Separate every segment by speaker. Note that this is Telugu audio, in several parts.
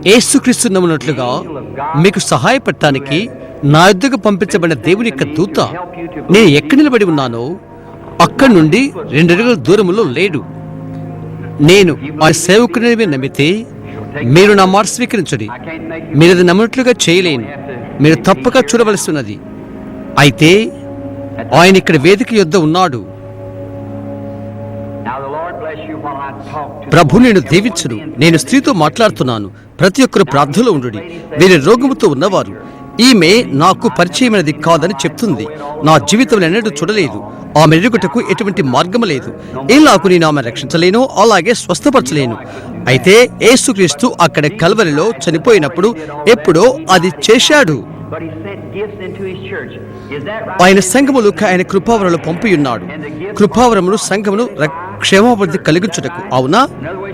Speaker 1: యేసుక్రీస్తు నమ్మునట్లుగా మీకు సహాయపడటానికి నా యొద్దకు పంపించబడిన దేవుని యొక్క దూత నేను ఎక్కడ నిలబడి ఉన్నానో అక్కడి నుండి 2 అడుగుల దూరములో లేడు. నేను ఆ సేవకుని నమ్మితే మీరు నా మాట స్వీకరించండి. మీరు అది నమ్మినట్లుగా చేయలేను, మీరు తప్పక చూడవలసి ఉన్నది. అయితే ఆయన ఇక్కడ వేదిక యొద్ద ఉన్నాడు. ప్రభు నేను దీవించును. నేను స్త్రీతో మాట్లాడుతున్నాను. ప్రతి ఒక్కరు ప్రార్థనలో ఉండుడి. వీరి రోగముతో ఉన్నవారు, ఈమె నాకు పరిచయమైనది కాదని చెప్తుంది. నా జీవితంలో ఎన్నడూ చూడలేదు. ఆమె ఎరుగుటకు ఎటువంటి మార్గం లేదు. ఎలాగూ నేను ఆమె రక్షించలేను, అలాగే స్వస్థపరచలేను. అయితే యేసుక్రీస్తు అక్కడ కల్వరిలో చనిపోయినప్పుడు ఎప్పుడో అది చేశాడు. ఆయన సంఘములకు ఆయన కృపావరములు పంపియున్నాడు. కృపావరములు సంఘమును క్షేమాభివృద్ధి కలిగించుటకు. అవునా?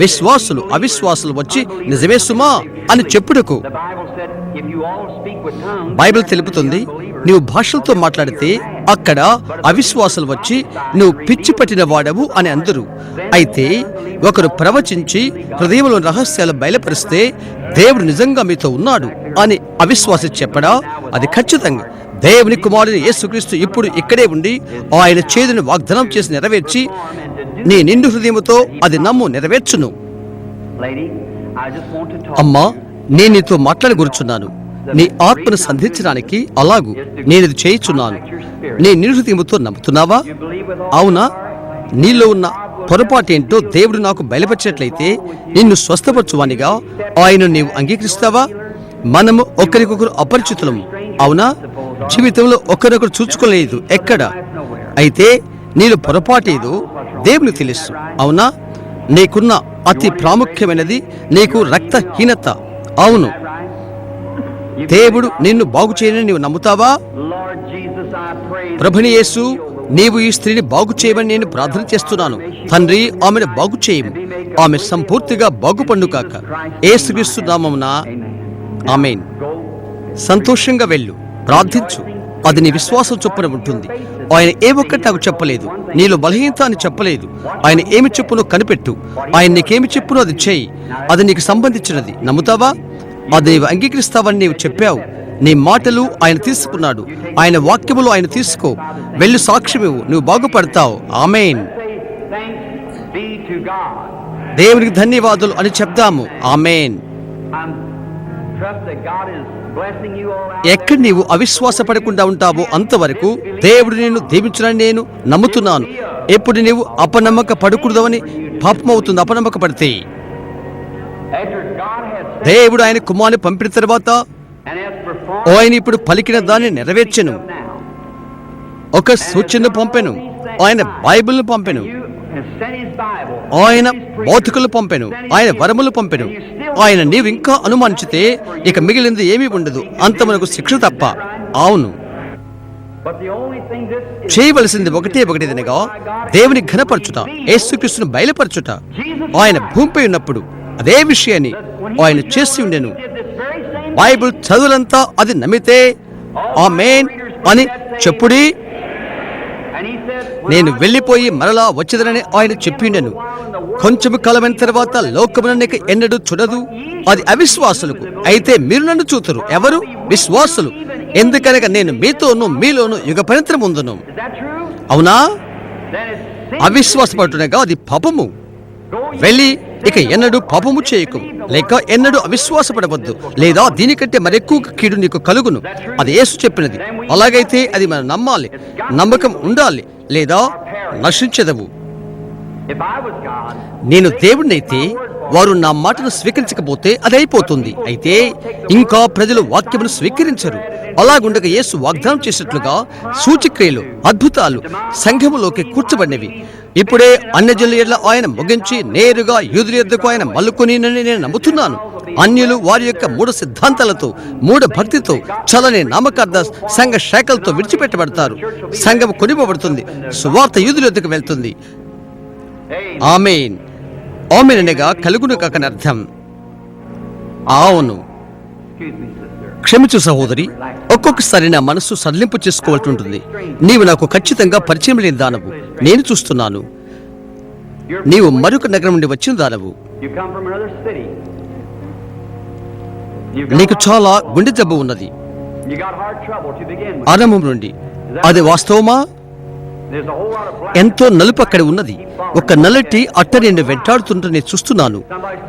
Speaker 1: విశ్వాసులు అవిశ్వాసులు వచ్చి నిజమే సుమా అని చెప్పుటకు. బైబిల్ తెలుపుతుంది, నీవు భాషలతో మాట్లాడితే అక్కడ అవిశ్వాసులు వచ్చి నువ్వు పిచ్చి పట్టిన వాడవు అని అందరూ. అయితే ఒకరు ప్రవచించి హృదయంలో రహస్యాలు బయలుపరిస్తే దేవుడు నిజంగా మీతో ఉన్నాడు అని అవిశ్వాసి చెప్పడా? అది ఖచ్చితంగా దేవుని కుమారుని యేసుక్రీస్తు ఇప్పుడు ఇక్కడే ఉండి ఆయన చేదుని వాగ్దానం చేసి నెరవేర్చి నీ నిండు హృదయముతో అది నమ్ము నెరవేర్చును. అమ్మా, నేను నీతో మాట్లాడగూర్చున్నాను. నీ ఆత్మను సంధించడానికి అలాగూ నేను ఇది చేయుచున్నాను. నీ నిండు హృదయముతో నమ్ముతున్నావా? అవునా? నీలో ఉన్న పొరపాటేంటో దేవుడు నాకు బయలుపరిచినట్లయితే నిన్ను స్వస్థపరచువానిగా ఆయన నీవు అంగీకరిస్తావా? మనము ఒకరికొకరు అపరిచితులము. అవునా? జీవితంలో ఒకరొకరు చూసుకోలేదు ఎక్కడ. అయితే నీలో పొరపాటేదో దేవుని తెలుసు. అవునా? నీకున్న అతి ప్రాముఖ్యమైనది నీకు రక్తహీనత. అవును, దేవుడు నిన్ను బాగు చేయని నీవు నమ్ముతావా? ప్రభుని యేసు, నీవు ఈ స్త్రీని బాగు చేయమని నేను ప్రార్థన చేస్తున్నాను. తండ్రి, ఆమెను బాగు చేయము. ఆమె సంపూర్తిగా బాగుపండుగాక. యేసుక్రీస్తు నామమున ఆమేన్. సంతోషంగా వెళ్ళు, ప్రార్థించు. అది నీ విశ్వాసం చొప్పున ఉంటుంది. ఆయన ఏ ఒక్కటి నాకు చెప్పలేదు, నీలో బలహీనత అని చెప్పలేదు. ఆయన ఏమి చెప్పునో కనిపెట్టు. ఆయన నీకేమి చెప్పునో అది చేయి. అది నీకు సంబంధించినది. నమ్ముతావా? అది నీవు అంగీకరిస్తావని నీవు చెప్పావు. నీ మాటలు ఆయన తీసుకున్నాడు. ఆయన వాక్యములు ఆయన తీసుకో. వెళ్ళు, సాక్ష్యమివ్వు, నువ్వు బాగుపడతావు. ఆమేన్. దేవునికి ధన్యవాదాలు అని చెప్దాము. ఆమేన్. ఎక్కడ నీవు అవిశ్వాసపడకుండా ఉంటావో అంతవరకు దేవుడు నిన్ను దీవించునని నేను నమ్ముతున్నాను. ఎప్పుడు నీవు అపనమ్మక పడకూడదని పాపమవుతుంది. అపనమ్మక పడితే దేవుడు ఆయన కుమారుని పంపిన తర్వాత ఆయన ఇప్పుడు పలికిన దాన్ని నెరవేర్చెను. ఒక సూచనను పంపెను. ఆయన బైబిల్ను పంపెను. ఆయన బౌద్ధికులు పంపెను. ఆయన వరములు పంపెను. ఆయన నీవు ఇంకా అనుమానించితే ఇక మిగిలింది ఏమీ ఉండదు, అంత మనకు శిక్ష తప్ప. అవును, చేయవలసింది ఒకటేదనగా దేవుని ఘనపరచుట, యేసుక్రీస్తును బయలుపరచుట. ఆయన భూమిపై ఉన్నప్పుడు అదే విషయాన్ని ఆయన చేసి ఉండెను. బైబిల్ చదువులంతా అది నమ్మితే ఆమేన్ అని చెప్పుడి. నేను వెళ్ళిపోయి మరలా వచ్చేదనని ఆయన చెప్పిండెను. కొంచెము కాలమైన తర్వాత లోకమునకు ఎన్నడూ చూడదు. అది అవిశ్వాసులకు. అయితే మీరు నన్ను చూతురు. ఎవరు? విశ్వాసులు. ఎందుకనగా నేను మీతోనూ మీలోనూ యుగ పర్యంతం ఉందును. అవునా? అవిశ్వాసపడుటనగా అది పాపము. వెళ్ళి ఇక ఎన్నడూ పాపము చేయకు, లేక ఎన్నడూ అవిశ్వాసపడవద్దు, లేదా దీనికంటే మరెక్కువ కీడు నీకు కలుగును. అది యేసు చెప్పినది. అలాగైతే అది మనం నమ్మాలి, నమ్మకం ఉండాలి, లేదా నశించదవు. నేను దేవుడినైతే వారు నా మాటను స్వీకరించకపోతే అది అయిపోతుంది. అయితే ఇంకా ప్రజలు వాక్యమును స్వీకరించరు. అలాగుండగా యేసు వాగ్దానం చేసినట్లుగా సూచక్రియలు, అద్భుతాలు సంఘములోకి కూర్చబడినవి. ఇప్పుడే అన్యజనుల ఎడల ఆయన ముగించి నేరుగా యూదుల యొద్దకు ఆయన మల్లుకొనినని నేను నమ్ముతున్నాను. అన్యులు వారి యొక్క మూఢ సిద్ధాంతాలతో, మూఢ భక్తితో, చలని నామకార్థ సంఘ శాఖలతో విడిచిపెట్టబడతారు. సంఘం కొనిపోబడుతుంది. సువార్త యూదుల యొద్దకు వెళ్తుంది. ఆమేన్. ఆమేన్ అనగా కలుగును కాకని అర్థం. అవును, క్షమించు సహోదరి, ఒక్కొక్కసారి నా మనస్సు సడలింపు చేసుకోవాల్సి ఉంటుంది. నీవు నాకు ఖచ్చితంగా పరిచయం లేని దానవు. నేను చూస్తున్నాను. నీవు మరొక నగరం నుండి వచ్చిన దానవు.
Speaker 2: You come from another city.
Speaker 1: నీకు చాలా గుండె జబ్బు ఉన్నది
Speaker 2: You got heart trouble to begin with.
Speaker 1: ఆరంభం నుండి. అది వాస్తవమా?
Speaker 2: There's a whole lot of black.
Speaker 1: ఎంతో నలుపు అక్కడ ఉన్నది. ఒక నల్లటి అట్ట నిన్ను వెంటాడుతుంటే నేను చూస్తున్నాను.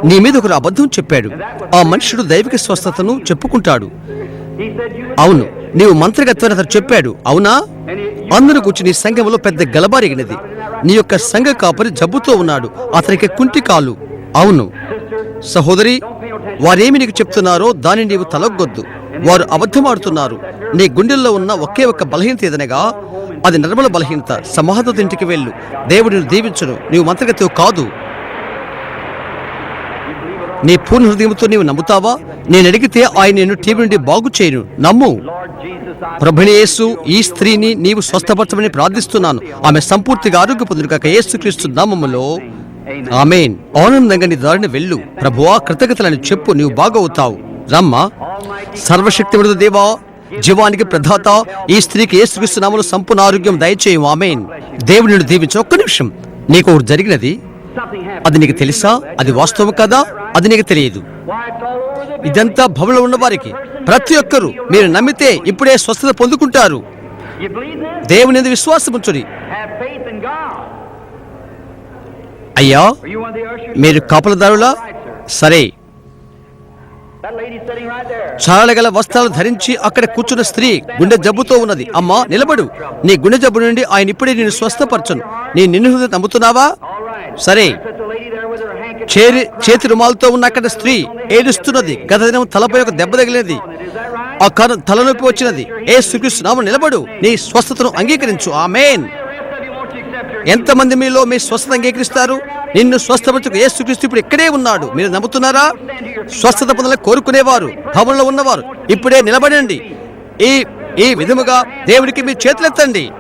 Speaker 1: నీ మీద ఒకరు అబద్ధం చెప్పాడు. ఆ మనుషుడు దైవిక స్వస్థతను చెప్పుకుంటాడు.
Speaker 2: He said you would
Speaker 1: అవును, నీవు మంత్రగత్వని అతను చెప్పాడు. అవునా? అందరూ కూర్చి నీ సంఘంలో పెద్ద గలబారిగినది. నీ యొక్క సంఘ కాపరి జబ్బుతో ఉన్నాడు. అతనికి కుంటి కాలు. అవును సహోదరి, వారేమి నీకు చెప్తున్నారో దాన్ని నీవు తలొగ్గొద్దు. వారు అబద్ధమాడుతున్నారు. నీ గుండెల్లో ఉన్న ఒకే ఒక్క బలహీనత ఏదనగా అది నిర్మల బలహీనత. సమాధి ఇంటికి వెళ్ళు. దేవుడిని దీవించును. నీవు మంత్రగతివు కాదు. నీ పూర్ణ హృదయంతో నీవు నమ్ముతావా? నేను అడిగితే ఆయన నేను టీవీ నుండి బాగు చేయను. నమ్ము.
Speaker 2: Lord Jesus, I
Speaker 1: ప్రభుని యేసు, ఈ స్త్రీని నీవు స్వస్థపరచమని ప్రార్థిస్తున్నాను. ఆమె సంపూర్తిగా ఆరోగ్య పొందుగాక యేసుక్రీస్తు నామములో. ఆమేన్. ఆనందంగా నీ దారిని వెళ్ళు. ప్రభువా కృతజ్ఞతలని చెప్పు. నీవు బాగవుతావు. రమ్మా. సర్వశక్తివంతుడు దేవా, జీవానికి ప్రదాత, ఈ స్త్రీకి యేసుక్రీస్తు నామములో సంపూర్ణ ఆరోగ్యం దయచేయు. ఆమేన్. దేవుడు నిన్ను దీవించు. ఒక్క నిమిషం. నీకు ఒకటి జరిగినది.
Speaker 2: something happened.
Speaker 1: అది నీకు తెలుసా? అది వాస్తవం కదా? అది నీకు తెలియదు.
Speaker 2: Why, it's all over the building.
Speaker 1: ఇదంతా భవనంలో ఉన్న వారికి, ప్రతి ఒక్కరూ మీరు నమ్మితే ఇప్పుడే స్వస్థత పొందుకుంటారు.
Speaker 2: You believe this?
Speaker 1: దేవుని యందు విశ్వాసం ఉంచుడి.
Speaker 2: Have faith in God.
Speaker 1: అయ్యా,
Speaker 2: Are you one of the ushers?
Speaker 1: మీరు కాపలదారులా?
Speaker 2: Right, sir.
Speaker 1: సరే.
Speaker 2: That lady sitting right there.
Speaker 1: చాలగల వస్త్రాలు ధరించి అక్కడ కూర్చున్న స్త్రీ గుండె జబ్బుతో ఉన్నది. అమ్మా నిలబడు. నీ గుండె జబ్బు నుండి ఆయన ఇప్పుడే నేను స్వస్థపరచను. నీ నిన్ను హృదయం నమ్ముతున్నావా?
Speaker 2: All right.
Speaker 1: సరే.
Speaker 2: Such a lady there with her handkerchief.
Speaker 1: చేతి రుమాలతో ఉన్న అక్కడ స్త్రీ ఏడుస్తున్నది. గత దినం తలపై ఒక దెబ్బ తగిలినది.
Speaker 2: Is that right?
Speaker 1: ఆ తలనొప్పి వచ్చినది. యేసుక్రీస్తు నామమున నిలబడు. నీ స్వస్థతను అంగీకరించు. ఆమేన్.
Speaker 2: The rest of you won't you accept your
Speaker 1: ఎంతమంది మీలో మీ స్వస్థత అంగీకరిస్తారు? నిన్ను స్వస్థపరచుకు యేసుక్రీస్తు ఇప్పుడు ఇక్కడే ఉన్నాడు. మీరు నమ్ముతున్నారా? స్వస్థత పొందాలని కోరుకునేవారు, భవనంలో ఉన్నవారు ఇప్పుడే నిలబడండి. ఈ విధముగా దేవునికి మీ చేతులెత్తండి.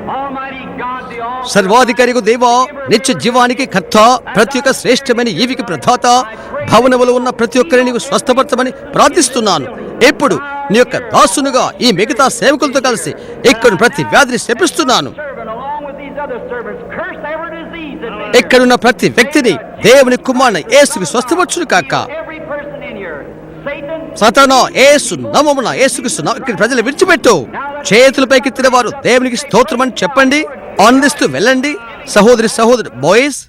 Speaker 2: Almighty God, the all
Speaker 1: సర్వాధికారికు దేవా, నిత్య జీవానికి కర్త, ప్రతి ఒక్క శ్రేష్టమైన ఈవికి ప్రదాత, భవనములో ఉన్న ప్రతి ఒక్కరిని నీవు స్వస్థపరచమని ప్రార్థిస్తున్నాను. ఇప్పుడు నీ యొక్క దాసునుగా ఈ మిగతా సేవకులతో కలిసి ఇక్కడ ప్రతి వ్యాధిని శపిస్తున్నాను.
Speaker 2: servant along with these other servants curse every disease that may
Speaker 1: ఇక్కడున్న ప్రతి వ్యక్తిని దేవుని కుమారుని యేసుకి స్వస్థపరచును కాక.
Speaker 2: every person in here. Satan,
Speaker 1: సాతానా, యేసు నామమున యేసుక్రీస్తు నామమున ఇక్కడ ప్రజలు విడిచిపెట్టు. చేతులపైకి ఎత్తిన వారు దేవునికి స్తోత్రమని చెప్పండి. ఆనందిస్తూ వెళ్ళండి. సహోదరుడు బాయ్స్,